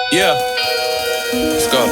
Yeah, let's go.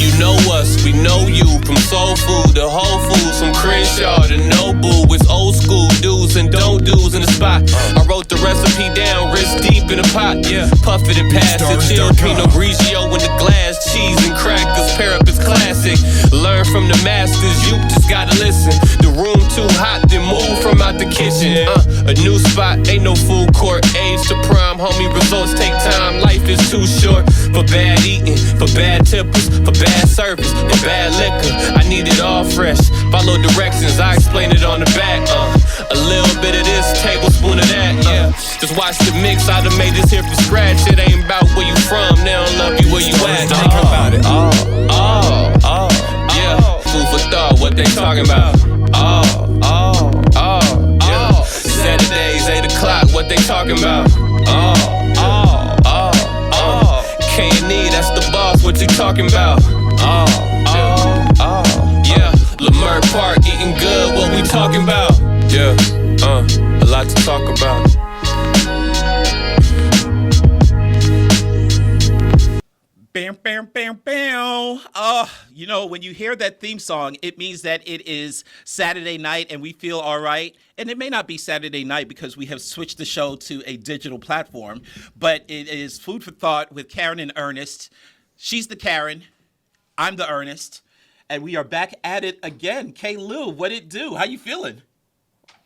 You know us, we know you. From soul food to Whole Foods, from Crenshaw to Nobu. It's old school do's and don't do's in the spot. I wrote the recipe down, wrist deep in the pot. Yeah, puff it and pass it. Chill, Pinot Grigio in the glass. Cheese and crackers, pair up is classic. Learn from the masters, you just gotta listen. The room too hot, then move from out the kitchen. A new spot, ain't no food court. Age to prime, homie, results take time. Life is too short for bad eating, for bad tippers, for bad service, for bad liquor. I need it all fresh. Follow directions, I explain it on the back. A little bit of this, tablespoon of that. Yeah, just watch the mix. I done made this here from scratch. It ain't about where you from. They don't love you where you at. Think about it. Yeah, food for thought. What they talking about? Yeah. Saturdays, 8 o'clock. What they talking about? K&E, that's the boss. What you talking about? Yeah, Lamert Park, eating good. What we talking about? Yeah, a lot to talk about. Bam, bam, bam, bam. You know, when you hear that theme song, it means that it is Saturday night and we feel all right. And it may not be Saturday night because we have switched the show to a digital platform, but it is Food for Thought with Karen and Ernest. She's the Karen, I'm the Ernest, and we are back at it again. K. Lou, what it do? How you feeling?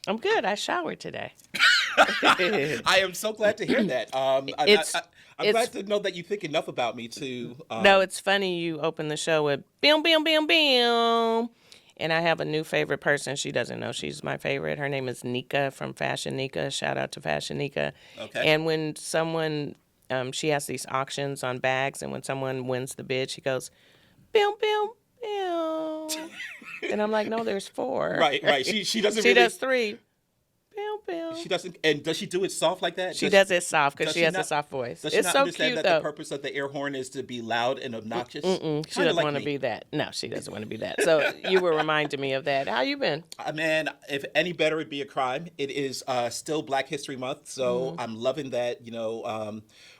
I'm good. I showered today. I am so glad to hear that. I'm glad to know that you think enough about me to... No, it's funny you open the show with bam, bam, bam, bam. And I have a new favorite person. She doesn't know she's my favorite. Her name is Nika from Fashion Nika. Shout out to Fashion Nika. Okay. And when someone, she has these auctions on bags, and when someone wins the bid, she goes, bam, bam, bam. And I'm like, no, there's 4. Right. She doesn't She really... does 3. Bam, bam. She doesn't, and does she do it soft like that? She does it soft because she has a soft voice. Does she It's not so understand cute, that though. the purpose of the air horn is to be loud and obnoxious? She Kinda doesn't like want to me. be that. No, she doesn't want to be that. So you were reminding me of that. How you been? Man, if any better would be a crime. It is still Black History Month, so I'm loving that.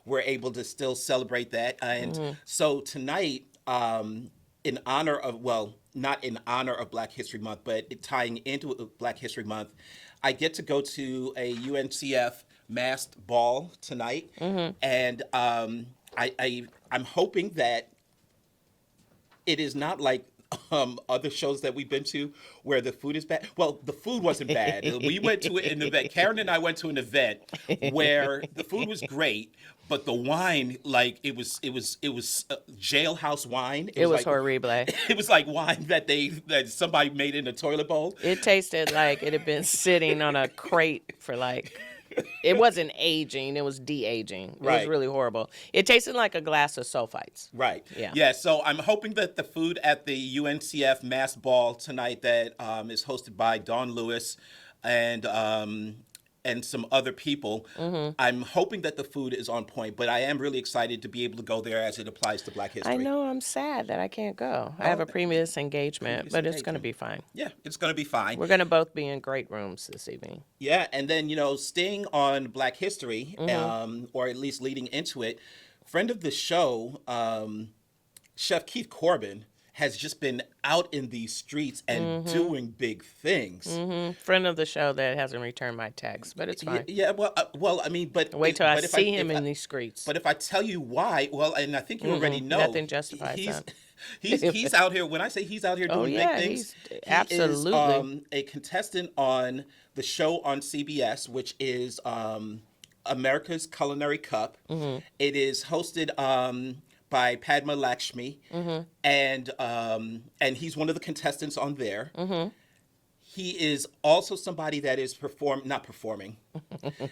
We're able to still celebrate that. And so tonight, in honor of, well, not in honor of Black History Month, but tying into Black History Month, I get to go to a UNCF masked ball tonight, and I'm hoping that it is not like other shows that we've been to where the food is bad. Well, the food wasn't bad. We went to an event. Karen and I went to an event where the food was great, but the wine, like it was jailhouse wine. It was like, horrible. It was like wine that somebody made in a toilet bowl. It tasted like it had been sitting on a crate for it wasn't aging, it was de-aging. It was really horrible. It tasted like a glass of sulfites. Right. Yeah. Yeah. So I'm hoping that the food at the UNCF Mass Ball tonight that is hosted by Dawn Lewis and some other people, I'm hoping that the food is on point, but I am really excited to be able to go there as it applies to Black history. I know, I'm sad that I can't go. I have a previous engagement, but it's going to be fine. Yeah, it's going to be fine. We're going to both be in great rooms this evening. Yeah, and then, staying on Black history, or at least leading into it, friend of the show, Chef Keith Corbin, has just been out in these streets and doing big things. Friend of the show that hasn't returned my text, but it's fine. Yeah, well, I mean, but Wait till I see him in these streets. But if I tell you why, well, and I think you already know, nothing justifies that. He's out here. When I say he's out here doing big things, absolutely. He is a contestant on the show on CBS, which is America's Culinary Cup. It is hosted by Padma Lakshmi, and he's one of the contestants on there. He is also somebody that is not performing.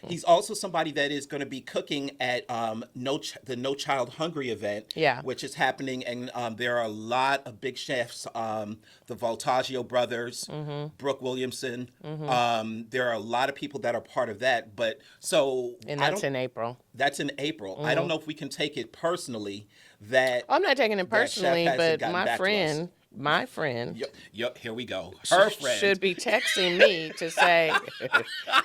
He's also somebody that is going to be cooking at the No Child Hungry event, which is happening, and there are a lot of big chefs, the Voltaggio brothers, Brooke Williamson. There are a lot of people that are part of that. And that's in April. That's in April. I don't know if we can take it personally that I'm not taking it personally, but my friend my friend Yep, here we go. Her friend should be texting me to say,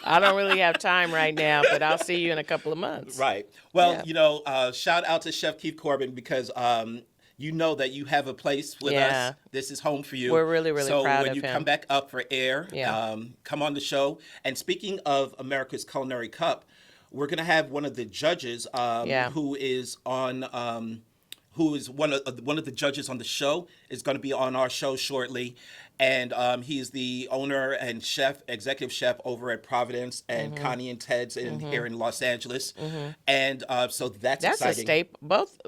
I don't really have time right now, but I'll see you in a couple of months. Right. Well, Yeah. you know, shout out to Chef Keith Corbin because you know that you have a place with Yeah. us. This is home for you. We're really, really so proud when of you him. come back up for air, Yeah. come on the show. And speaking of America's Culinary Cup, we're gonna have one of the judges Yeah. who is on. Who is one of the judges on the show is going to be on our show shortly, and he is the owner and executive chef over at Providence and Mm-hmm. Connie and Ted's here in Los Angeles, and so that's That's exciting. a staple.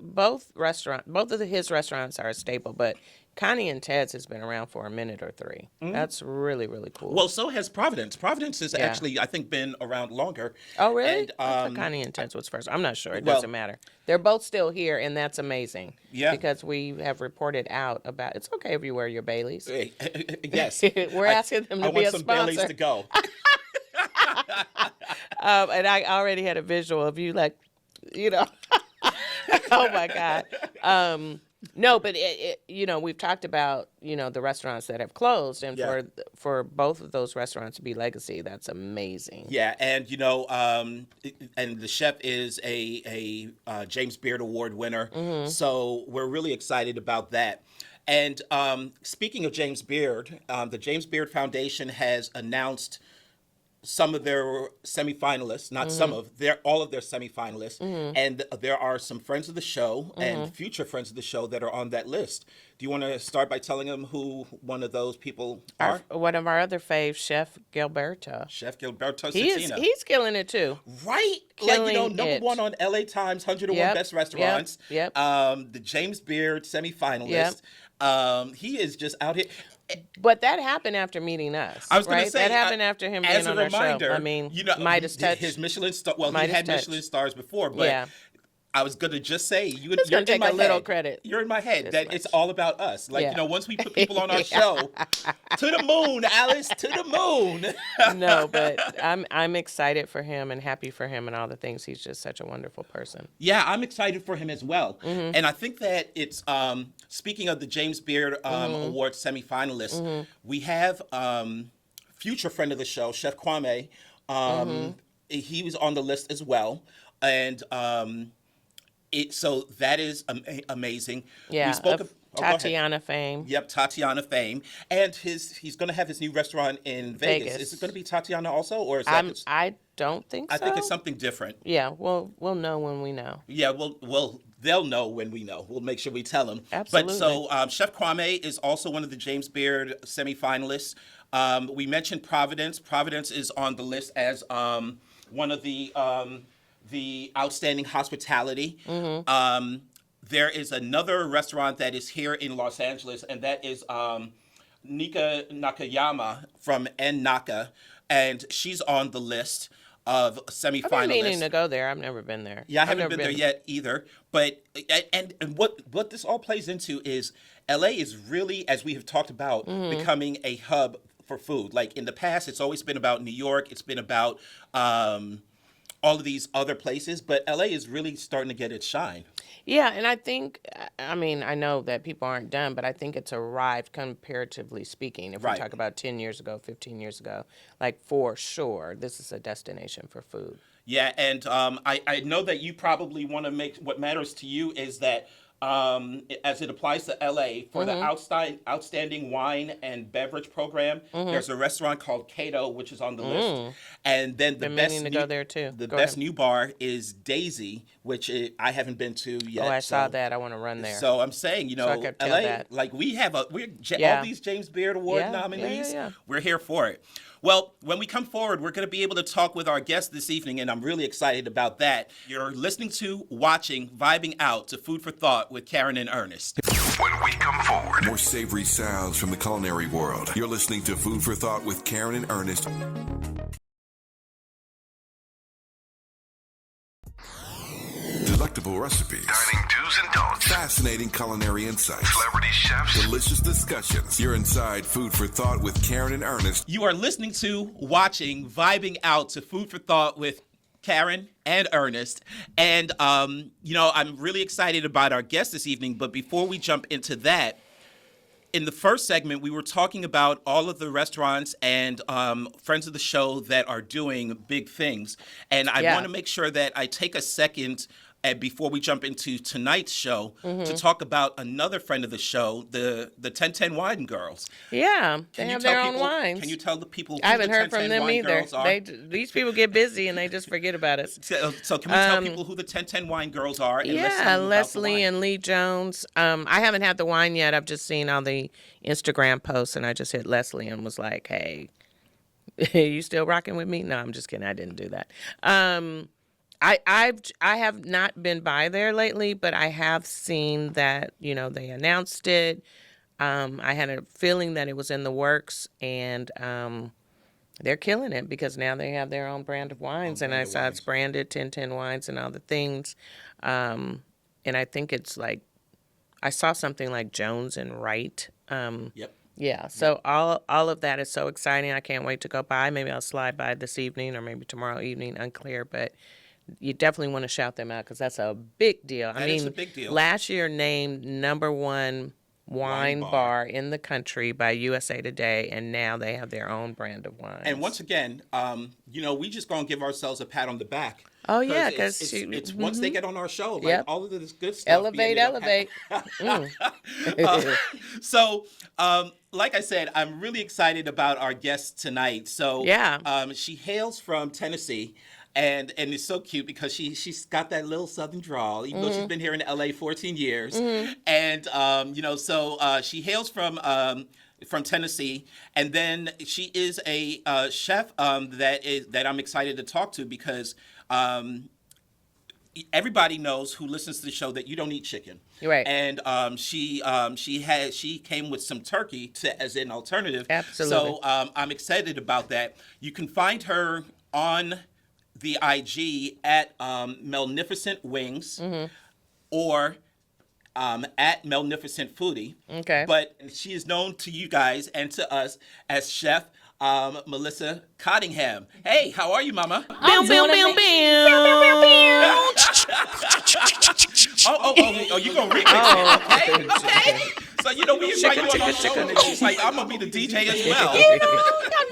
Both of his restaurants are a staple, but Connie and Ted's has been around for a minute or three. That's really, really cool. Well, so has Providence. Providence has actually, I think, been around longer. oh, really? And, I thought Connie and Ted's was first. I'm not sure. It well- doesn't matter. They're both still here, and that's amazing. Yeah. Because we have reported out about. It's okay if you wear your Baileys. Yes, We're asking them to I be want a some sponsor. Baileys to go. And I already had a visual of you, like, you know. Oh my God. No, but we've talked about the restaurants that have closed, and Yeah. for both of those restaurants to be legacy, that's amazing. Yeah, and and the chef is a James Beard Award winner, so we're really excited about that. And speaking of James Beard, the James Beard Foundation has announced some of their semifinalists, not some of, all of their semifinalists, and there are some friends of the show and future friends of the show that are on that list. Do you want to start by telling them who one of those people are? One of our other faves, Chef Gilberto. Chef Gilberto He's Cetina. he's killing it too. Right? Killing number it. one on LA Times 101 Yep, Best Restaurants. yep. The James Beard semifinalist. He is just out here. But that happened after meeting us. I was going right? to say that happened after him being as on a our reminder, show. I mean, you know, Midas Touch. his Michelin star. Well, Midas he had Touch. Michelin stars before, but Yeah. I was going to just say you're gonna in take my a little head. credit. You're in my head This that much. it's all about us. Like Yeah. once we put people on our show, to the moon, Alice, to the moon. No, but I'm excited for him and happy for him and all the things. He's just such a wonderful person. Yeah, I'm excited for him as well. And I think that it's speaking of the James Beard Award semifinalists, we have future friend of the show, Chef Kwame. He was on the list as well, and so that is amazing. Yeah, we spoke of go ahead. Tatiana fame. Yep, Tatiana fame, and he's going to have his new restaurant in Vegas. Is it going to be Tatiana also, or is that? I don't think so. I think it's something different. Yeah, we'll know when we know. Yeah, well, they'll know when we know. We'll make sure we tell them. Absolutely. But so Chef Kwame is also one of the James Beard semifinalists. We mentioned Providence. Providence is on the list as one of the outstanding hospitality. There is another restaurant that is here in Los Angeles, and that is Nika Nakayama from N Naka, and she's on the list of semifinalists. I've been meaning to go there. I've never been there. Yeah, I I've haven't never been there yet either. But and what this all plays into is LA is really, as we have talked about, becoming a hub for food. Like in the past, it's always been about New York. It's been about all of these other places, but LA is really starting to get its shine. Yeah, and I think, I mean, I know that people aren't done, but I think it's arrived comparatively speaking. If Right. we talk about 10 years ago, 15 years ago, like for sure, this is a destination for food. Yeah, and I know that you probably want to make what matters to you is that as it applies to LA, for the outstanding wine and beverage program, there's a restaurant called Cato, which is on the list. And then the Been best meaning to go there too. The Go best ahead. new bar is Daisy, which I haven't been to yet. Oh, I saw so- that. I want to run there. So I'm saying, So I could tell LA, that. like we have Yeah. all these James Beard Award Yeah, yeah, nominees. yeah. We're here for it. Well, when we come forward, we're going to be able to talk with our guest this evening, and I'm really excited about that. You're listening to, watching, vibing out to Food for Thought with Karen and Ernest. When we come forward, more savory sounds from the culinary world. You're listening to Food for Thought with Karen and Ernest. Delectable recipes, dining do's and don'ts, fascinating culinary insights, celebrity chefs, delicious discussions. You're inside Food for Thought with Karen and Ernest. You are listening to, watching, vibing out to Food for Thought with Karen and Ernest. And, I'm really excited about our guest this evening. But before we jump into that, in the first segment, we were talking about all of the restaurants and friends of the show that are doing big things. And I want to make sure that I take a second before we jump into tonight's show to talk about another friend of the show, the 1010 Wine Girls. Yeah, they have their own wines. Can you tell the people who I haven't the heard from them either. These people get busy and they just forget about us. So can we tell people who the 1010 Wine Girls are? And Leslie and Lee Jones. I haven't had the wine yet. I've just seen all the Instagram posts, and I just hit Leslie and was like, hey, you still rocking with me? No, I'm just kidding. I didn't do that. I have not been by there lately, but I have seen that, they announced it. I had a feeling that it was in the works, and they're killing it because now they have their own brand of wines, and I saw it's branded 1010 Wines and all the things. And I think it's like, I saw something like Jones and Wright. Yep. Yeah, so all of that is so exciting. I can't wait to go by. Maybe I'll slide by this evening or maybe tomorrow evening, unclear, but you definitely want to shout them out because that's a big deal. It's a big deal. Last year named #1 wine bar in the country by USA Today, and now they have their own brand of wine. And once again, we just gonna give ourselves a pat on the back. Oh yeah, because it's once they get on our show, all of this good stuff. Elevate. So, like I said, I'm really excited about our guest tonight. So, she hails from Tennessee. And it's so cute because she's got that little southern drawl, even though she's been here in LA 14 years. And she hails from Tennessee, and then she is a chef that I'm excited to talk to because everybody knows who listens to the show that you don't eat chicken. Right. And she came with some turkey as an alternative. Absolutely. So I'm excited about that. You can find her on the IG at Melnificent Wings or at Melnificent Foodie. Okay. But she is known to you guys and to us as Chef Melissa Cottingham. Hey, how are you, Mama? Bam, bam, bam, bam. Oh, you gonna remix it? Okay. So we invite you on our show, and she's like, I'm gonna be the DJ as well.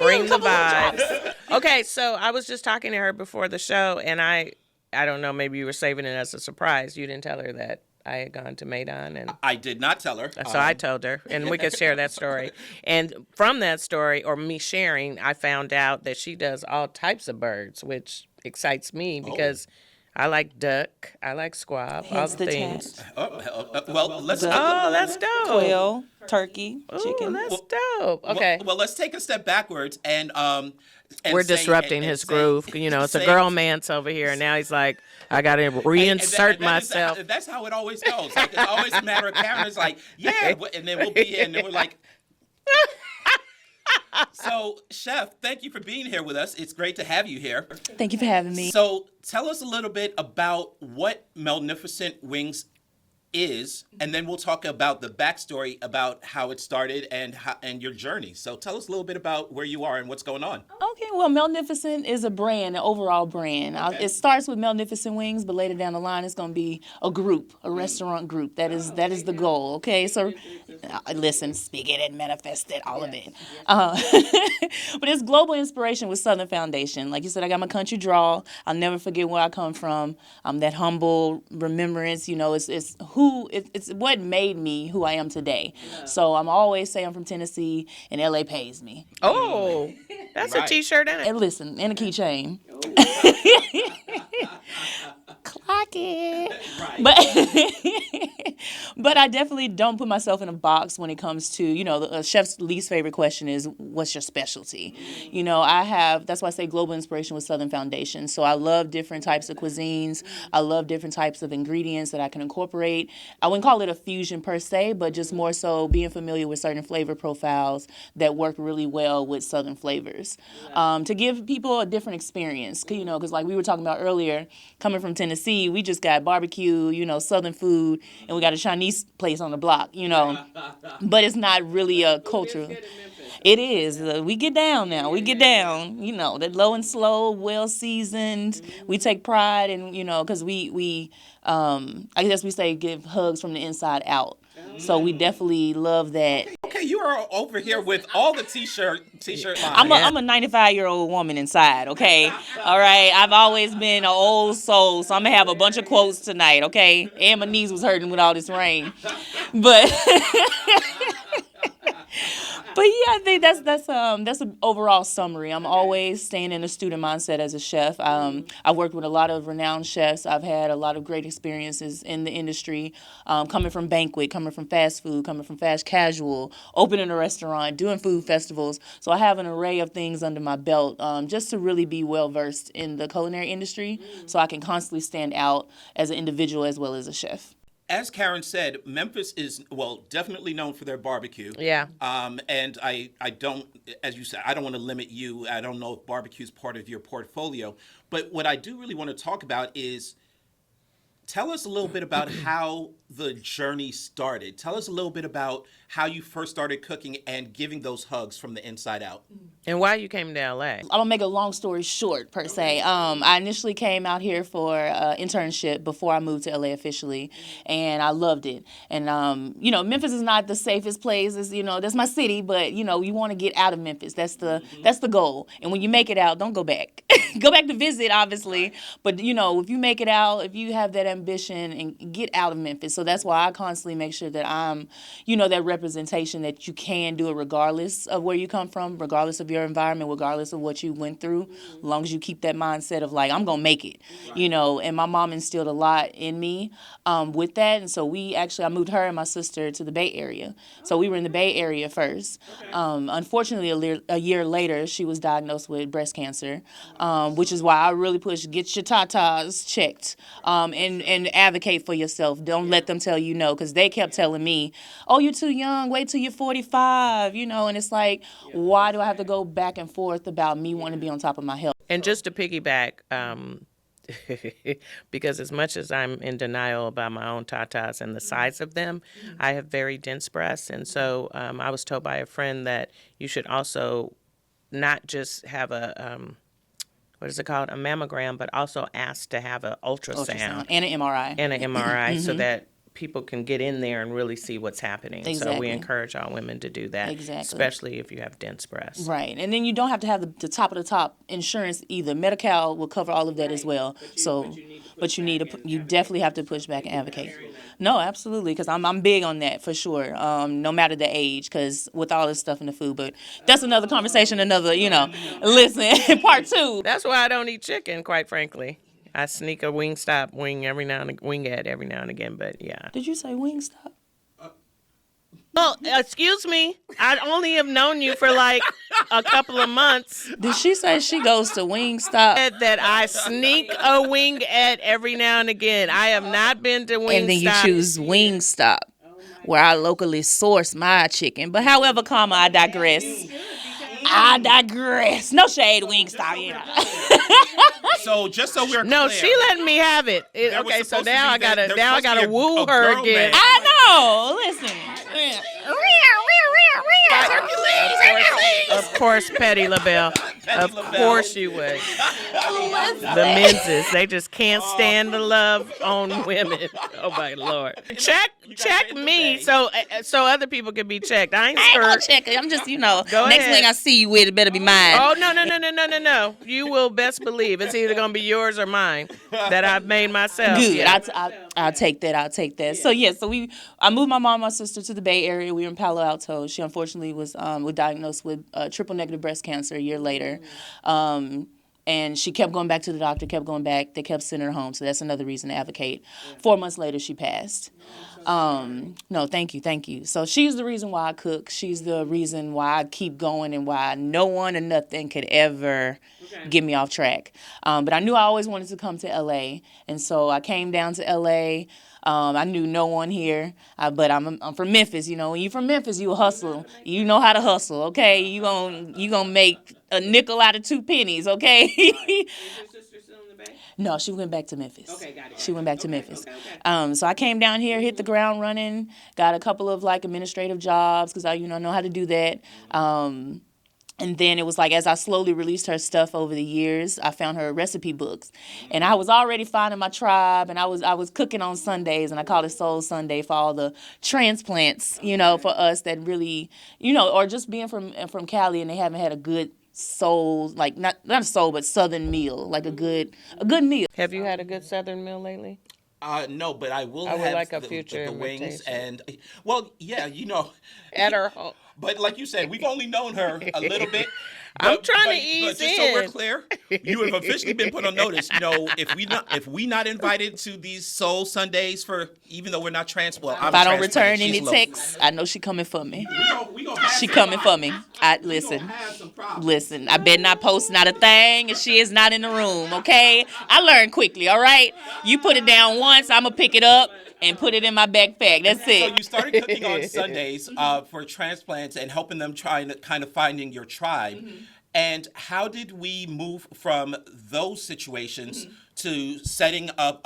Bring the vibes. Okay, so I was just talking to her before the show, and I don't know, maybe you were saving it as a surprise. You didn't tell her that I had gone to Medan, and I did not tell her. So I told her, and we could share that story. And from that story, or me sharing, I found out that she does all types of birds, which excites me because I like duck, I like squab, all the things. Let's. That's dope. Quail, turkey, chicken. That's dope. Okay. Well, let's take a step backwards and we're disrupting his groove. It's a girl man's over here, and now he's like, I got to reinsert myself. That's how it always goes. Like, it's always a matter of Karen's like, and then we'll be in, and then we're like. So, Chef, thank you for being here with us. It's great to have you here. Thank you for having me. So, tell us a little bit about what Melnificent Wings is, and then we'll talk about the backstory about how it started and your journey. So tell us a little bit about where you are and what's going on. Okay, well, Melnificent is a brand, an overall brand. Okay. It starts with Melnificent Wings, but later down the line, it's going to be a group, a restaurant group. That is the goal. Okay, so listen, speak it and manifest it, all of it. But it's global inspiration with Southern Foundation. Like you said, I got my country drawl. I'll never forget where I come from. That humble remembrance. It's what made me who I am today. Yeah. So I'm always saying I'm from Tennessee, and LA pays me. Oh, that's a T-shirt, isn't it? And listen, and a keychain. Clock it. Right. But I definitely don't put myself in a box when it comes to, the chef's least favorite question is, what's your specialty? That's why I say global inspiration with Southern Foundation. So I love different types of cuisines. I love different types of ingredients that I can incorporate. I wouldn't call it a fusion per se, but just more so being familiar with certain flavor profiles that work really well with Southern flavors. To give people a different experience, because like we were talking about earlier, coming from Tennessee, we just got barbecue, Southern food, and we got a Chinese place on the block, But it's not really a culture. It is. We get down now. We get down, that low and slow, well seasoned. We take pride in, because we I guess we say give hugs from the inside out. So we definitely love that. Okay, Okay, you are over here with all the t-shirt lines. I'm a 95-year-old woman inside, okay? All right, I've always been an old soul, so I'm going to have a bunch of quotes tonight, okay? And my knees was hurting with all this rain. But But yeah, I think that's an overall summary. I'm always staying in a student mindset as a chef. I worked with a lot of renowned chefs. I've had a lot of great experiences in the industry, coming from banquet, coming from fast food, coming from fast casual, opening a restaurant, doing food festivals. So I have an array of things under my belt, just to really be well versed in the culinary industry, so I can constantly stand out as an individual as well as a chef. As Karen said, Memphis is, well, definitely known for their barbecue. Yeah. And I don't, as you said, I don't want to limit you. I don't know if barbecue is part of your portfolio. But what I do really want to talk about is, tell us a little bit about how the journey started. Tell us a little bit about how you first started cooking and giving those hugs from the inside out. And why you came to LA? I'm gonna make a long story short, per se. I initially came out here for internship before I moved to LA officially, and I loved it. And Memphis is not the safest place. It's, that's my city, but you want to get out of Memphis. That's the goal. And when you make it out, don't go back. Go back to visit, obviously, but if you make it out, if you have that ambition, and get out of Memphis. So that's why I constantly make sure that I'm, that representation, that you can do it regardless of where you come from, regardless of your environment, regardless of what you went through, as long as you keep that mindset of like, I'm gonna make it, and my mom instilled a lot in me with that. And so I moved her and my sister to the Bay Area. So we were in the Bay Area first. Unfortunately, a year later, she was diagnosed with breast cancer, which is why I really push, get your tatas checked, and advocate for yourself. Don't let them tell you no, because they kept telling me, oh, you're too young, wait till you're 45, and it's like, why do I have to go back and forth about me wanting to be on top of my health? And just to piggyback, because as much as I'm in denial about my own tatas and the size of them, I have very dense breasts. And so I was told by a friend that you should also not just have a, what is it called, a mammogram, but also ask to have an ultrasound. And an MRI. So that people can get in there and really see what's happening. Exactly. So we encourage all women to do that, especially if you have dense breasts. Right. And then you don't have to have the top of the top insurance either. Medi-Cal will cover all of that as well. But you definitely have to push back and advocate. No, absolutely, because I'm big on that for sure, no matter the age, because with all this stuff in the food. But that's another conversation, listen, part 2. That's why I don't eat chicken, quite frankly. I sneak a Wingstop wing every now and again, but yeah. Did you say Wingstop? Well, excuse me. I only have known you for like a couple of months. Did she say she goes to Wingstop? That I sneak a wing at every now and again. I have not been to Wingstop. And then you choose Wingstop, where I locally source my chicken. But however, I digress. No shade, Wingstop, So just so we're no, clear, she letting me have it. Okay, so now I gotta woo her again. I know. Listen. Of course, Petty LaBelle. Of course you would. The menses, they just can't stand the love on women. Oh my Lord. Check me so other people can be checked. I ain't gonna check it. I'm just, Go next ahead. thing I see you with, it better be mine. Oh, no. You will best believe it's either going to be yours or mine that I've made myself. Good. Yeah. I'll take that. So I moved my mom and my sister to the Bay Area. We were in Palo Alto. She unfortunately was diagnosed with triple negative breast cancer a year later. And she kept going back to the doctor, kept going back. They kept sending her home. So that's another reason to advocate. 4 months later, she passed. No, thank you. So she's the reason why I cook. She's the reason why I keep going and why no one or nothing could ever get me off track. But I knew I always wanted to come to LA. And so I came down to LA. I knew no one here, but I'm from Memphis. When you're from Memphis, you hustle. You know how to hustle, okay? You gonna make a nickel out of 2 pennies, okay? Is your sister still in the Bay? No, she went back to Memphis. Okay, got it. She went back to Memphis. Okay. So I came down here, hit the ground running, got a couple of administrative jobs because I know how to do that. And then it was like, as I slowly released her stuff over the years, I found her recipe books. And I was already finding my tribe, and I was cooking on Sundays, and I called it Soul Sunday for all the transplants, for us that really, or just being from Cali and they haven't had a good soul, like not a soul, but Southern meal, like a good meal. Have you had a good Southern meal lately? No, but I will I would have like a the future wings invitation. and, well, yeah, At her home. But like you said, we've only known her a little bit. I'm trying to ease but just so we're in. clear, you have officially been put on notice. If we not invited to these Soul Sundays even though we're not transplant. If I don't return any texts, I know she coming for me. She coming for me. Listen. I better not post not a thing if she is not in the room. Okay, I learned quickly. All right, you put it down once, I'm gonna pick it up and put it in my backpack. That's it. So you started cooking on Sundays for transplants and helping them trying to kind of finding your tribe. Mm-hmm. And how did we move from those situations to setting up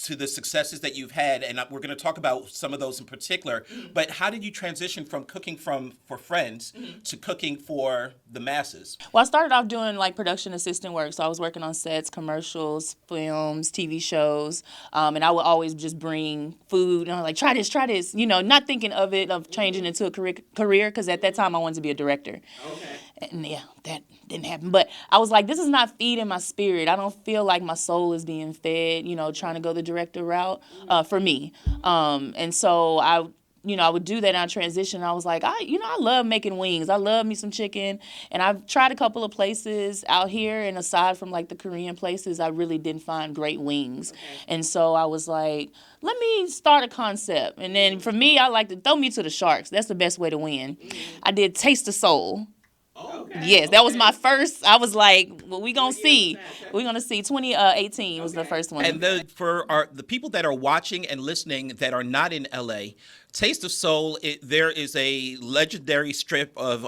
to the successes that you've had? And we're going to talk about some of those in particular. But how did you transition from cooking for friends to cooking for the masses? Well, I started off doing like production assistant work. So I was working on sets, commercials, films, TV shows. And I would always just bring food and I'm like, try this, not thinking of changing into a career because at that time I wanted to be a director. Okay. And yeah, that didn't happen. But I was like, this is not feeding my spirit. I don't feel like my soul is being fed, trying to go the director route for me. And so I would do that and I transition. I was like, I love making wings. I love me some chicken. And I've tried a couple of places out here. And aside from like the Korean places, I really didn't find great wings. Okay. And so I was like, let me start a concept. And then for me, I like to throw me to the sharks. That's the best way to win. I did Taste of Soul. Okay. Yes, that was my first. I was like, well, we're going to see. We're going to see. 2018 was the first one. And for the people that are watching and listening that are not in LA, Taste of Soul, there is a legendary strip of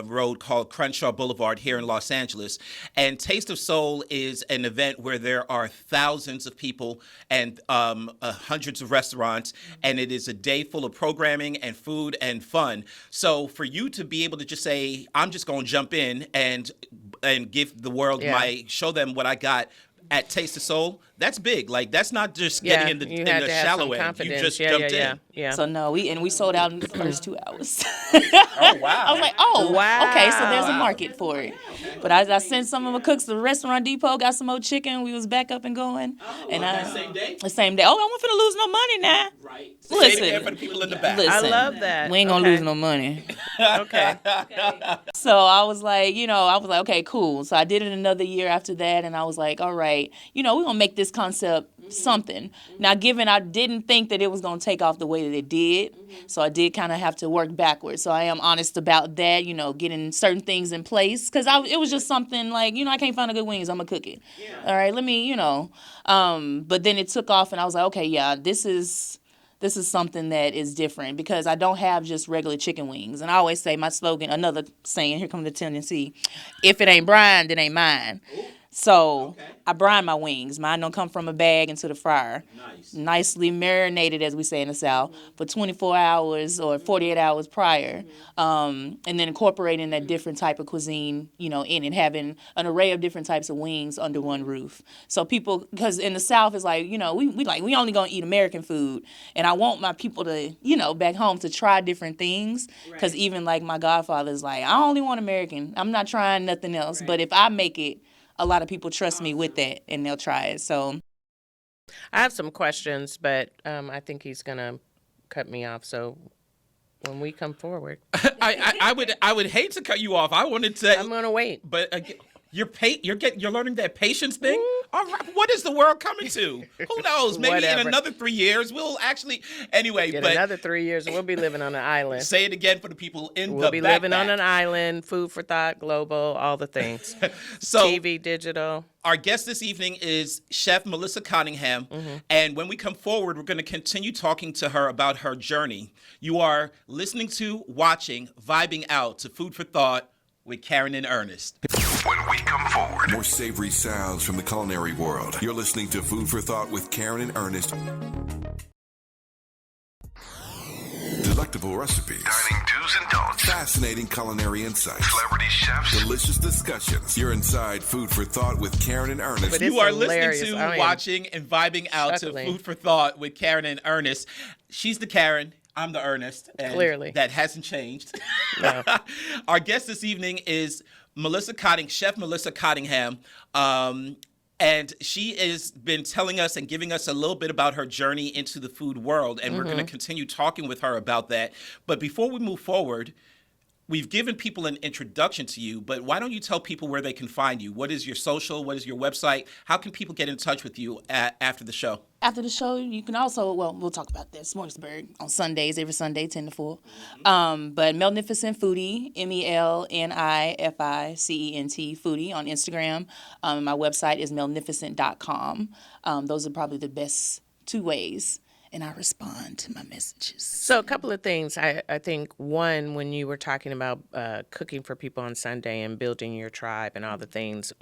road called Crenshaw Boulevard here in Los Angeles. And Taste of Soul is an event where there are thousands of people and hundreds of restaurants. And it is a day full of programming and food and fun. So for you to be able to just say, I'm just going to jump in and give the world show them what I got at Taste of Soul, that's big. Like, that's not just getting in the shallow end. You just jumped in. Yeah. So no, we sold out in the first 2 hours. Oh wow! I was like, wow. Okay, so there's a market for it. But I sent some of my cooks to the Restaurant Depot, got some more chicken. We was back up and going. The same day. The same day. Oh, I wasn't finna lose no money now. Right. Listen, say it again for the people in the back. Listen, I love that. We ain't gonna lose no money. Okay. So I was like, okay, cool. So I did it another year after that, and I was like, all right, we're gonna make this concept something. Now, given I didn't think that it was gonna take off the way that it did, so I did kind of have to work backwards. So I am honest about that, getting certain things in place, because it was just something like, I can't find a good wings, I'm gonna cook it. Yeah. All right, let me, but then it took off, and I was like, okay, yeah, this is something that is different because I don't have just regular chicken wings. And I always say my slogan, another saying, here comes the tendency, if it ain't brined, it ain't mine. Ooh. So I brine my wings. Mine don't come from a bag into the fryer. Nice. Nicely marinated, as we say in the South, for 24 hours or 48 hours prior. And then incorporating that different type of cuisine, in it, having an array of different types of wings under one roof. So people, because in the South, it's like, we only going to eat American food. And I want my people to, back home to try different things. Because even like my godfather's like, I only want American. I'm not trying nothing else. Right. But if I make it, a lot of people trust me with that, and they'll try it. So, I have some questions, but I think he's gonna cut me off. So, when we come forward, I would hate to cut you off. I wanted to. I'm gonna wait, but you're learning that patience thing. All right, what is the world coming to? Who knows? Maybe in another 3 years we'll actually. Anyway, but another 3 years and we'll be living on an island. Say it again for the people in the back. We'll be living on an island. Food for thought, global, all the things. So TV, digital. Our guest this evening is Chef Melissa Cottingham, and when we come forward, we're going to continue talking to her about her journey. You are listening to, watching, vibing out to Food for Thought with Karen and Ernest. When we come forward, more savory sounds from the culinary world. You're listening to Food for Thought with Karen and Ernest. delectable recipes, dining do's and don'ts, fascinating culinary insights, celebrity chefs, delicious discussions. You're inside Food for Thought with Karen and Ernest. But You are listening hilarious. to, I am watching, and vibing out chuckling. to Food for Thought with Karen and Ernest. She's the Karen. I'm the Ernest. And Clearly. that hasn't changed. No. Our guest this evening is Chef Melissa Cottingham. And she has been telling us and giving us a little bit about her journey into the food world. And we're going to continue talking with her about that. But before we move forward, we've given people an introduction to you, but why don't you tell people where they can find you? What is your social? What is your website? How can people get in touch with you after the show? After the show, you can also, we'll talk about this, Smorgasburg on Sundays, every Sunday, 10 to 4. But Melnificent Foodie, MELNIFICENT Foodie on Instagram. My website is melnificent.com. Those are probably the best two ways. And I respond to my messages. So a couple of things. I think, one, when you were talking about cooking for people on Sunday and building your tribe and all the things,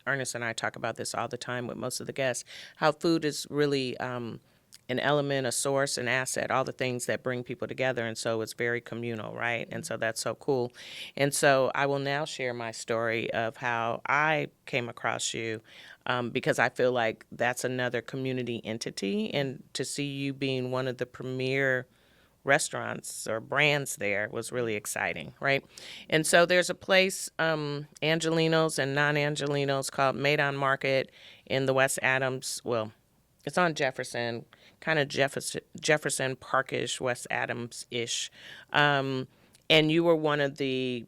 Ernest and I talk about this all the time with most of the guests, how food is really an element, a source, an asset, all the things that bring people together. And so it's very communal, right? And so that's so cool. And so I will now share my story of how I came across you. Because I feel like that's another community entity, and to see you being one of the premier restaurants or brands there was really exciting, right? And so there's a place, Angelinos and non-Angelinos, called Medan Market in the West Adams. Well, it's on Jefferson, kind of Jefferson Parkish, West Adams-ish. And you were one of the,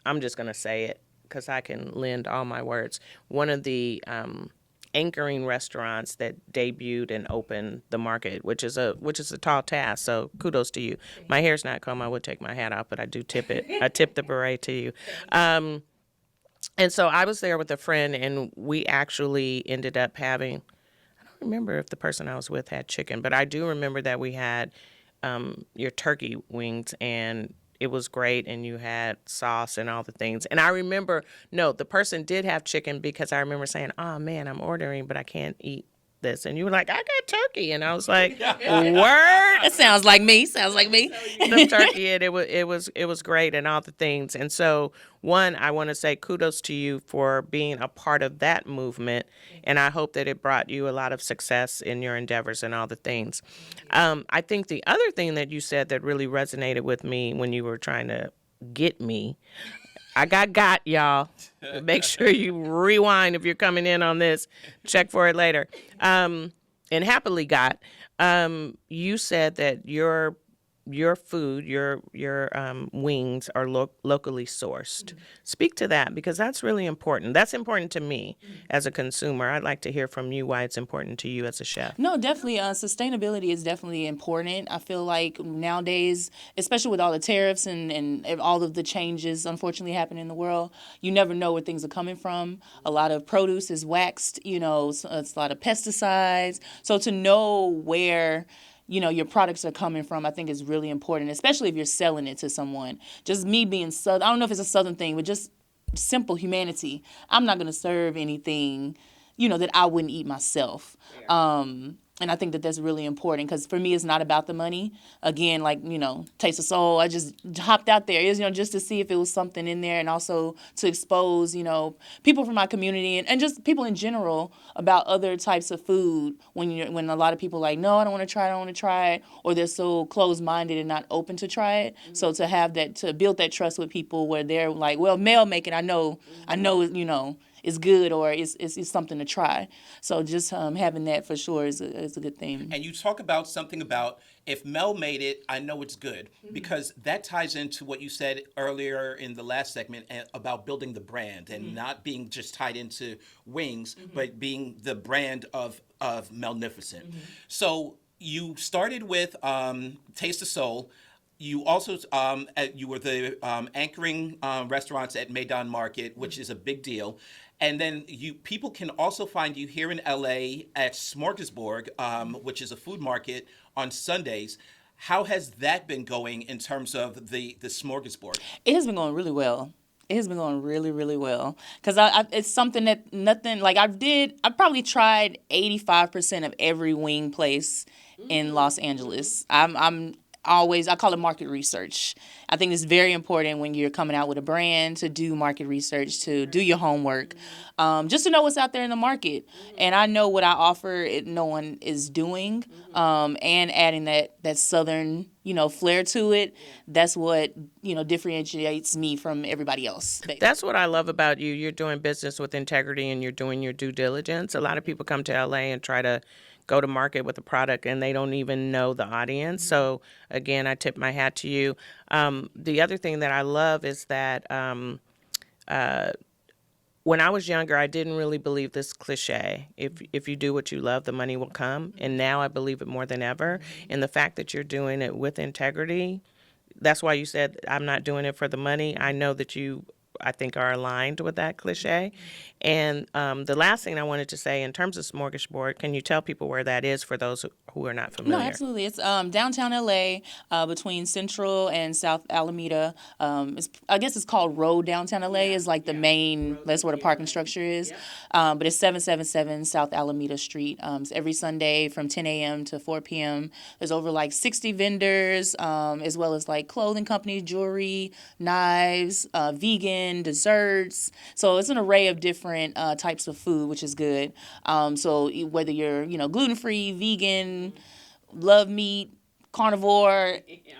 I'm just going to say it, because I can lend all my words, one of the anchoring restaurants that debuted and opened the market, which is a tall task. So kudos to you. My hair's not combed. I would take my hat off, but I do tip it. I tip the beret to you. And so I was there with a friend, and we actually ended up having, I don't remember if the person I was with had chicken, but I do remember that we had your turkey wings, and it was great, and you had sauce and all the things. And I remember, no, the person did have chicken, because I remember saying, oh, man, I'm ordering, but I can't eat this. And you were like, I got turkey. And I was like, word? That sounds like me. The turkey, and it was great and all the things. And so, one, I want to say kudos to you for being a part of that movement, and I hope that it brought you a lot of success in your endeavors and all the things. I think the other thing that you said that really resonated with me when you were trying to get me, I got y'all. Make sure you rewind if you're coming in on this. Check for it later. And happily got. You said that your food, your wings are locally sourced. Mm-hmm. Speak to that, because that's really important. That's important to me as a consumer. I'd like to hear from you why it's important to you as a chef. No, definitely. Sustainability is definitely important. I feel like nowadays, especially with all the tariffs and all of the changes unfortunately happening in the world, you never know where things are coming from. A lot of produce is waxed, it's a lot of pesticides. So to know where your products are coming from, I think is really important, especially if you're selling it to someone. Just me being Southern, I don't know if it's a Southern thing, but just simple humanity. I'm not going to serve anything, that I wouldn't eat myself. And I think that that's really important, because for me, it's not about the money. Again, like, Taste of Soul, I just hopped out there, just to see if it was something in there, and also to expose, people from my community and just people in general about other types of food when a lot of people are like, no, I don't want to try it, or they're so closed-minded and not open to try it. Mm-hmm. So to have that, to build that trust with people where they're like, well, Mel make it, I know, is good, or it's something to try. So just having that for sure is a good thing. And you talk about something about, if Mel made it, I know it's good, because that ties into what you said earlier in the last segment about building the brand and not being just tied into wings, but being the brand of Melnificent. So you started with Taste of Soul. You also you were the anchoring restaurants at Medan Market, which is a big deal. And then people can also find you here in LA at Smorgasburg, which is a food market on Sundays. How has that been going in terms of the Smorgasburg? It has been going really well. It has been going really, really well. Because it's something that I probably tried 85% of every wing place in Los Angeles. I call it market research. I think it's very important when you're coming out with a brand to do market research, to do your homework, just to know what's out there in the market. And I know what I offer, no one is doing, and adding that Southern, flair to it. That's what, differentiates me from everybody else. That's what I love about you. You're doing business with integrity and you're doing your due diligence. A lot of people come to LA and try to go to market with a product and they don't even know the audience. So again, I tip my hat to you. The other thing that I love is that when I was younger, I didn't really believe this cliche. If you do what you love, the money will come. And now I believe it more than ever. And the fact that you're doing it with integrity, that's why you said, I'm not doing it for the money. I know that you, I think, are aligned with that cliche. And the last thing I wanted to say, in terms of Smorgasbord, can you tell people where that is for those who are not familiar? No, absolutely. It's downtown LA, between Central and South Alameda. I guess it's called Road Downtown LA is like the main, that's where the parking structure is. But it's 777 South Alameda Street. It's every Sunday from 10 a.m. to 4 p.m. There's over like 60 vendors, as well as like clothing companies, jewelry, knives, vegan, desserts. So it's an array of different types of food, which is good. So whether you're, gluten-free, vegan, love meat, carnivore,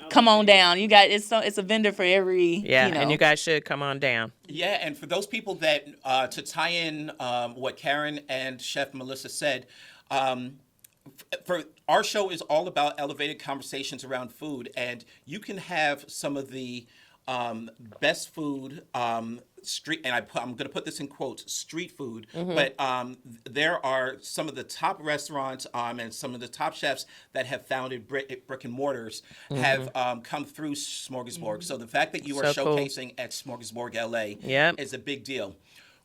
come on down. You got it's a vendor for every. Yeah, and you guys should come on down. Yeah, and for those people that to tie in what Karen and Chef Melissa said. For our show is all about elevated conversations around food, and you can have some of the best food, street, and I'm going to put this in quotes, street food, but there are some of the top restaurants and some of the top chefs that have founded brick and mortars have come through Smorgasbord. So the fact that you are showcasing at Smorgasbord LA is a big deal.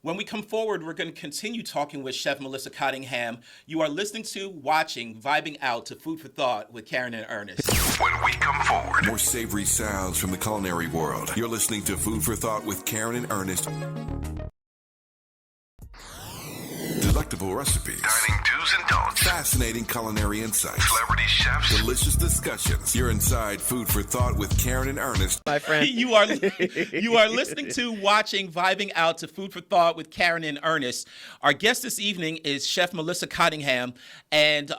When we come forward, we're going to continue talking with Chef Melissa Cottingham. You are listening to, watching, vibing out to Food for Thought with Karen and Ernest. When we come forward, more savory sounds from the culinary world. You're listening to Food for Thought with Karen and Ernest. Delectable recipes, dining do's and don'ts, fascinating culinary insights, celebrity chefs, delicious discussions. You're inside Food for Thought with Karen and Ernest. My friend, you are listening to, watching, vibing out to Food for Thought with Karen and Ernest. Our guest this evening is Chef Melissa Cottingham, and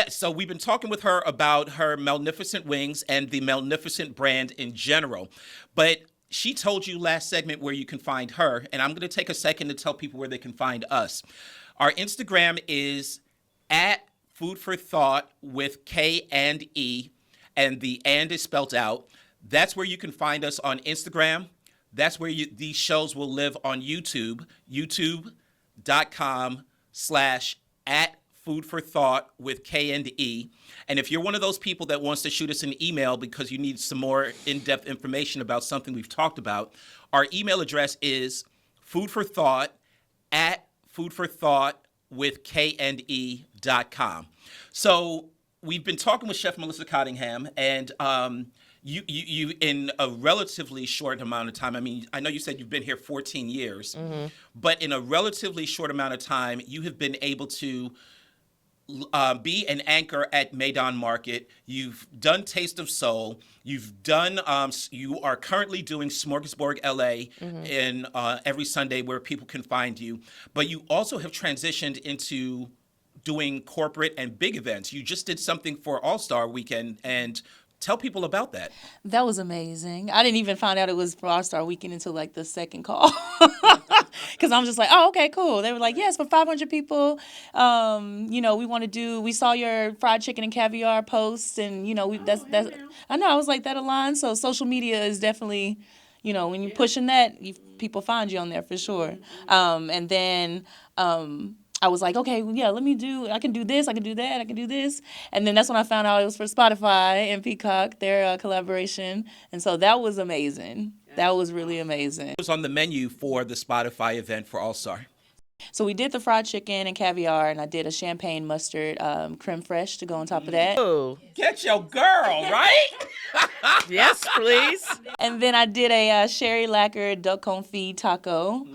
so we've been talking with her about her Magnificent Wings and the Magnificent brand in general, but she told you last segment where you can find her, and I'm going to take a second to tell people where they can find us. Our Instagram is at Food for Thought with K and E, and the and is spelled out. That's where you can find us on Instagram. That's where these shows will live on YouTube, youtube.com/at Food for Thought with K and E. And if you're one of those people that wants to shoot us an email because you need some more in-depth information about something we've talked about, our email address is foodforthought@foodforthoughtwithkande.com. So we've been talking with Chef Melissa Cottingham, and you in a relatively short amount of time, I mean, I know you said you've been here 14 years, but in a relatively short amount of time, you have been able to be an anchor at Maidan Market. You've done Taste of Soul. You've done. You are currently doing Smorgasbord LA in every Sunday where people can find you. But you also have transitioned into doing corporate and big events. You just did something for All-Star Weekend, and tell people about that. That was amazing. I didn't even find out it was for All-Star Weekend until like the second call. Because I'm just like, oh, okay, cool. They were like, yes, for 500 people. We saw your fried chicken and caviar posts, and that's. I know. I was like, that aligns. So social media is definitely, when you're pushing that, people find you on there for sure. And then I was like, okay, yeah, I can do this, I can do that, I can do this. And then that's when I found out it was for Spotify and Peacock, their collaboration. And so that was amazing. That was really amazing. What was on the menu for the Spotify event for All-Star? So we did the fried chicken and caviar, and I did a champagne mustard creme fraiche to go on top of that. Oh, get your girl, right? Yes, please. And then I did a sherry lacquered duck confit taco.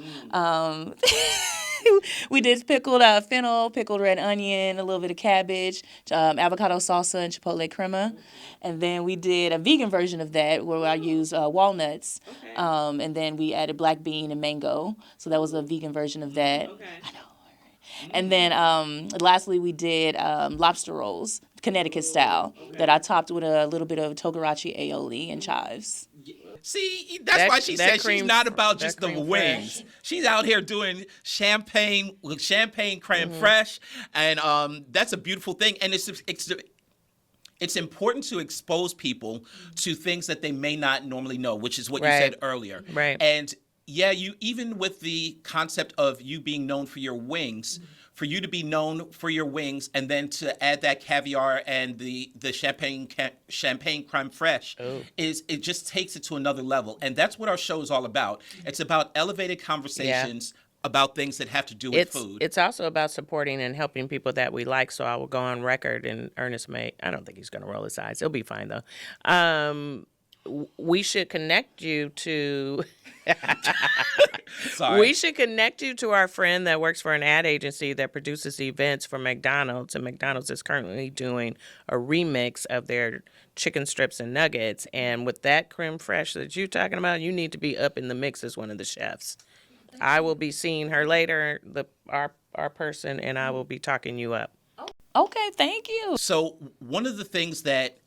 We did pickled fennel, pickled red onion, a little bit of cabbage, avocado salsa, and chipotle crema. And then we did a vegan version of that where I used walnuts. And then we added black bean and mango. So that was a vegan version of that. I know. And then lastly, we did lobster rolls, Connecticut style, that I topped with a little bit of togarachi aioli and chives. See, that's why she said she's not about just the wings. Fresh. She's out here doing champagne creme fraiche, and that's a beautiful thing. And it's important to expose people to things that they may not normally know, which is what you said earlier. Right. And yeah, you even with the concept of you being known for your wings. For you to be known for your wings, and then to add that caviar and the champagne creme fraiche, it just takes it to another level, and that's what our show is all about. It's about elevated conversations about things that have to do with food. It's also about supporting and helping people that we like. So I will go on record, and Ernest I don't think he's going to roll his eyes. He'll be fine though. We should connect you to. Sorry. We should connect you to our friend that works for an ad agency that produces events for McDonald's, and McDonald's is currently doing a remix of their chicken strips and nuggets. And with that creme fraiche that you're talking about, you need to be up in the mix as one of the chefs. I will be seeing her later, our person, and I will be talking you up. Okay, thank you. So one of the things that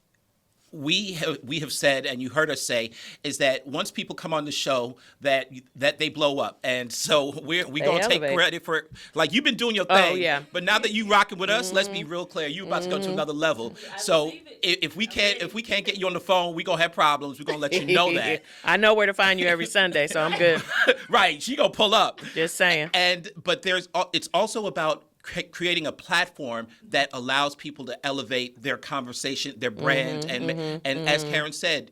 we have said, and you heard us say, is that once people come on the show, that they blow up, and so we're gonna take credit for, like, you've been doing your thing, but now that you rocking with us, let's be real clear, you about to go to another level. So if we can't get you on the phone, we gonna have problems. We're gonna let you know that. I know where to find you every Sunday, so I'm good. Right, she gonna pull up. Just saying. But it's also about creating a platform that allows people to elevate their conversation, their brand, and as Karen said,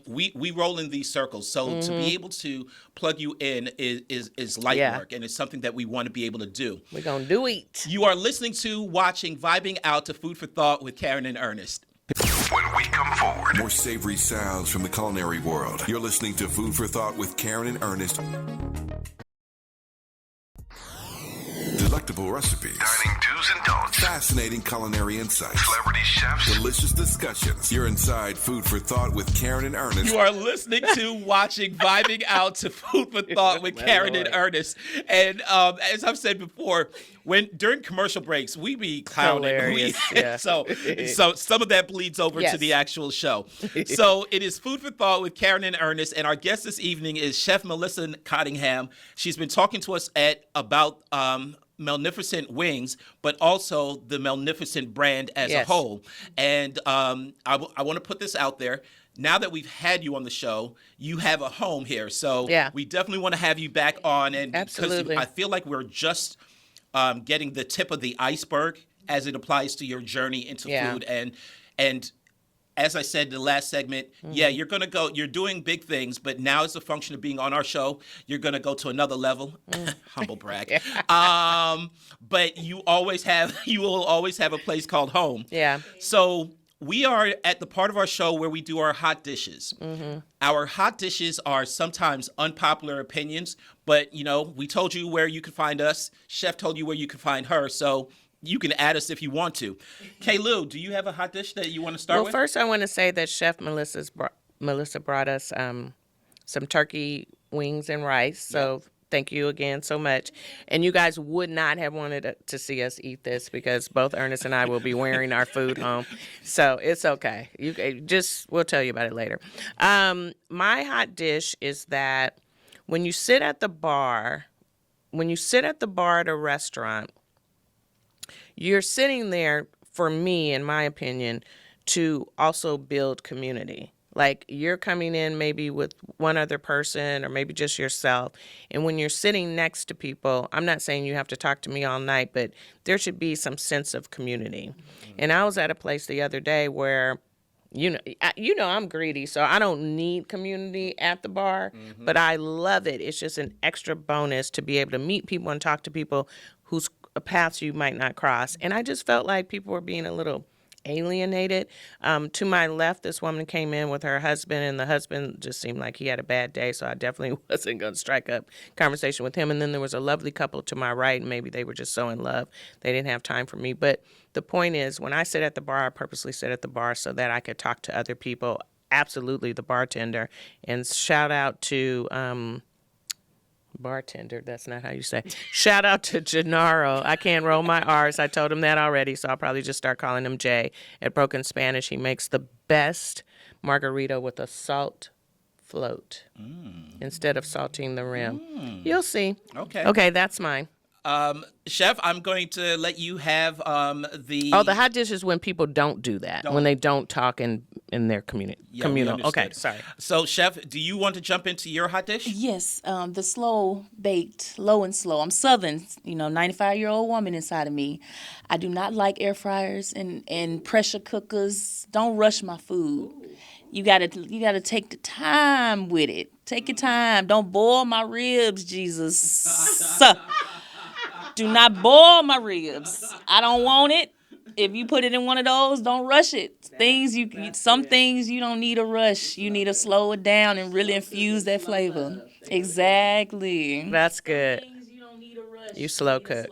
we roll in these circles. So to be able to plug you in is light work, and it's something that we want to be able to do. We're gonna do it. You are listening to, watching, vibing out to Food for Thought with Karen and Ernest. When we come forward, more savory sounds from the culinary world. You're listening to Food for Thought with Karen and Ernest. Delectable recipes, dining do's and don'ts, fascinating culinary insights, celebrity chefs, delicious discussions. You're inside Food for Thought with Karen and Ernest. You are listening to, watching, vibing out to Food for Thought with Karen and Ernest. And as I've said before, during commercial breaks, we be clowning. So some of that bleeds over to the actual show. So it is Food for Thought with Karen and Ernest, and our guest this evening is Chef Melissa Cottingham. She's been talking to us about Melnificent Wings, but also the Melnificent brand as a whole. And I want to put this out there. Now that we've had you on the show, you have a home here. So we definitely want to have you back on. And absolutely. Because I feel like we're just getting the tip of the iceberg as it applies to your journey into food. And as I said in the last segment, you're doing big things, but now as a function of being on our show, you're going to go to another level. Humble brag. But you will always have a place called home. Yeah. So we are at the part of our show where we do our hot dishes. Our hot dishes are sometimes unpopular opinions, but we told you where you could find us. Chef told you where you could find her. So you can add us if you want to. Kay-Lou, do you have a hot dish that you want to start with? Well, first I want to say that Chef Melissa brought us some turkey wings and rice. So thank you again so much. And you guys would not have wanted to see us eat this because both Ernest and I will be wearing our food home. So it's okay. We'll tell you about it later. My hot dish is that when you sit at the bar at a restaurant, you're sitting there, for me, in my opinion, to also build community. Like, you're coming in maybe with one other person or maybe just yourself. And when you're sitting next to people, I'm not saying you have to talk to me all night, but there should be some sense of community. And I was at a place the other day where, I'm greedy, so I don't need community at the bar, but I love it. It's just an extra bonus to be able to meet people and talk to people whose paths you might not cross. And I just felt like people were being a little alienated. To my left, this woman came in with her husband, and the husband just seemed like he had a bad day, so I definitely wasn't going to strike up conversation with him. And then there was a lovely couple to my right, and maybe they were just so in love they didn't have time for me. But the point is, when I sit at the bar, I purposely sit at the bar so that I could talk to other people. Absolutely, the bartender. And shout out to bartender, that's not how you say. Shout out to Gennaro. I can't roll my R's. I told him that already, so I'll probably just start calling him Jay. At Broken Spanish, he makes the best margarita with a salt float instead of salting the rim. You'll see. Okay, that's mine. Chef, I'm going to let you have the... Oh, the hot dish is when people don't do that, when they don't talk in their communal. Okay, sorry. So, Chef, do you want to jump into your hot dish? Yes, the slow baked, low and slow. I'm Southern, 95-year-old woman inside of me. I do not like air fryers and pressure cookers. Don't rush my food. You gotta take the time with it. Take your time. Don't boil my ribs, Jesus. Do not boil my ribs. I don't want it. If you put it in one of those, don't rush it. Some things you don't need a rush. You need to slow it down and really infuse that flavor. Exactly. That's good. Things you don't need a rush. You slow cook.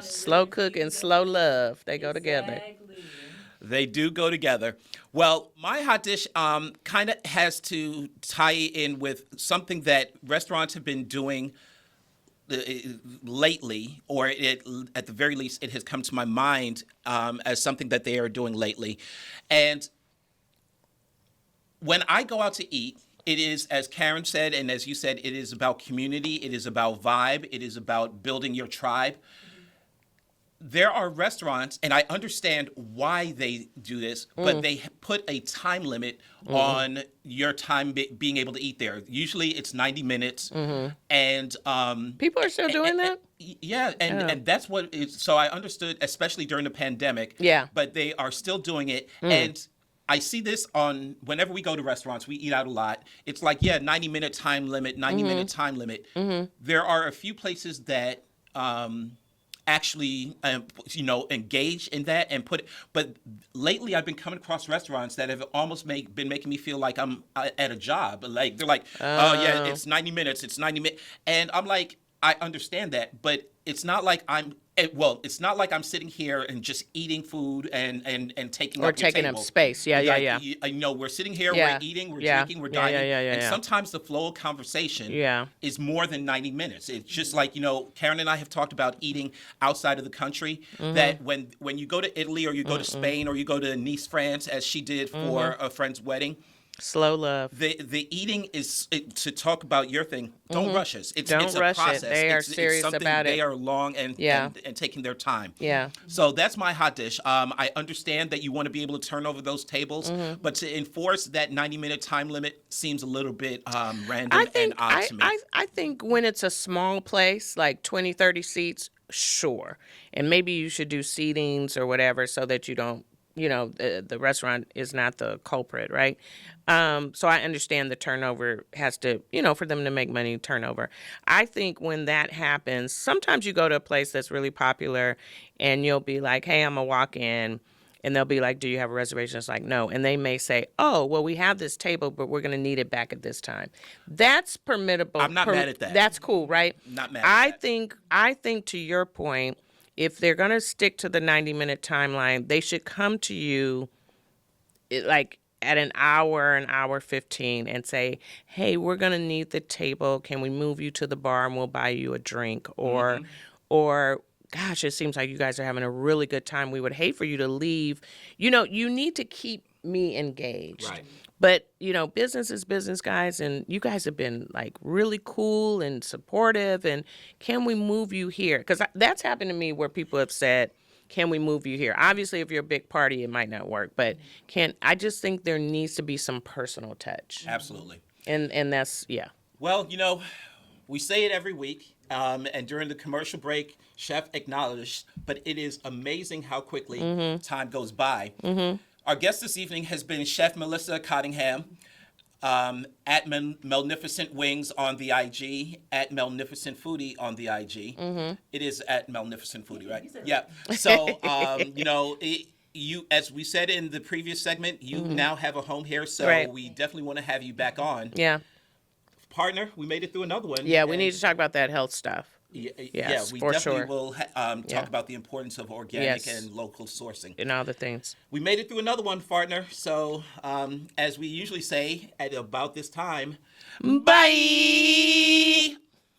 Slow cook and slow love. They go together. They do go together. Well, my hot dish kind of has to tie in with something that restaurants have been doing lately, or at the very least, it has come to my mind as something that they are doing lately. And when I go out to eat, it is, as Karen said, and as you said, it is about community. It is about vibe. It is about building your tribe. There are restaurants, and I understand why they do this, but they put a time limit on your time being able to eat there. Usually it's 90 minutes. And people are still doing that? Yeah, and that's what is. So I understood, especially during the pandemic. Yeah. But they are still doing it. And I see this on whenever we go to restaurants, we eat out a lot. It's like, 90-minute time limit, 90-minute time limit. There are a few places that actually, engage in that and put it. But lately, I've been coming across restaurants that have almost been making me feel like I'm at a job. Like they're like, it's 90 minutes, it's 90 minutes, and I'm like, I understand that, but it's not like it's not like I'm sitting here and just eating food and taking or up your taking table. up space. Yeah. We're sitting here, Yeah. we're eating, we're Yeah. drinking, we're dining, and Yeah. sometimes the flow of conversation Yeah. is more than 90 minutes. It's just like, Karen and I have talked about eating outside of the country, that when you go to Italy or you go to Spain or you go to Nice, France, as she did for a friend's wedding, Slow love. the eating is to talk about your thing. Don't rush us. It's Don't it's a rush it. process. They are it's serious something about it. They are long and taking their time. Yeah. So that's my hot dish. I understand that you want to be able to turn over those tables, but to enforce that 90-minute time limit seems a little bit random and odd to me. I think when it's a small place, like 20, 30 seats, sure. And maybe you should do seatings or whatever so that you don't, the restaurant is not the culprit, right? So I understand the turnover has to, for them to make money, turnover. I think when that happens, sometimes you go to a place that's really popular and you'll be like, hey, I'm going to walk in. And they'll be like, do you have a reservation? It's like, no. And they may say, oh, well, we have this table, but we're going to need it back at this time. That's permissible. I'm not mad at that. That's cool, right? Not mad at that. I think to your point, if they're going to stick to the 90-minute timeline, they should come to you like at an hour 15 and say, hey, we're going to need the table. Can we move you to the bar and we'll buy you a drink? Or gosh, it seems like you guys are having a really good time. We would hate for you to leave. You need to keep me engaged. Right. But, business is business, guys, and you guys have been, like, really cool and supportive, and can we move you here? Because that's happened to me where people have said, can we move you here? Obviously, if you're a big party, it might not work, but I just think there needs to be some personal touch. Absolutely. And that's, yeah. Well, we say it every week, and during the commercial break, Chef acknowledged, but it is amazing how quickly time goes by. Our guest this evening has been Chef Melissa Cottingham, at Melnificent Wings on the IG, at Melnificent Foodie on the IG. It is at Melnificent Foodie, right? Yeah. So, as we said in the previous segment, you now have a home here, so Right. we definitely want to have you back on. Yeah. Partner, we made it through another one. Yeah, we and- need to talk about that health stuff. Yeah, Yes, we for definitely sure. will talk Yeah. about the importance of organic Yes. and local sourcing. And all the things. We made it through another one, partner. So, as we usually say at about this time, Bye.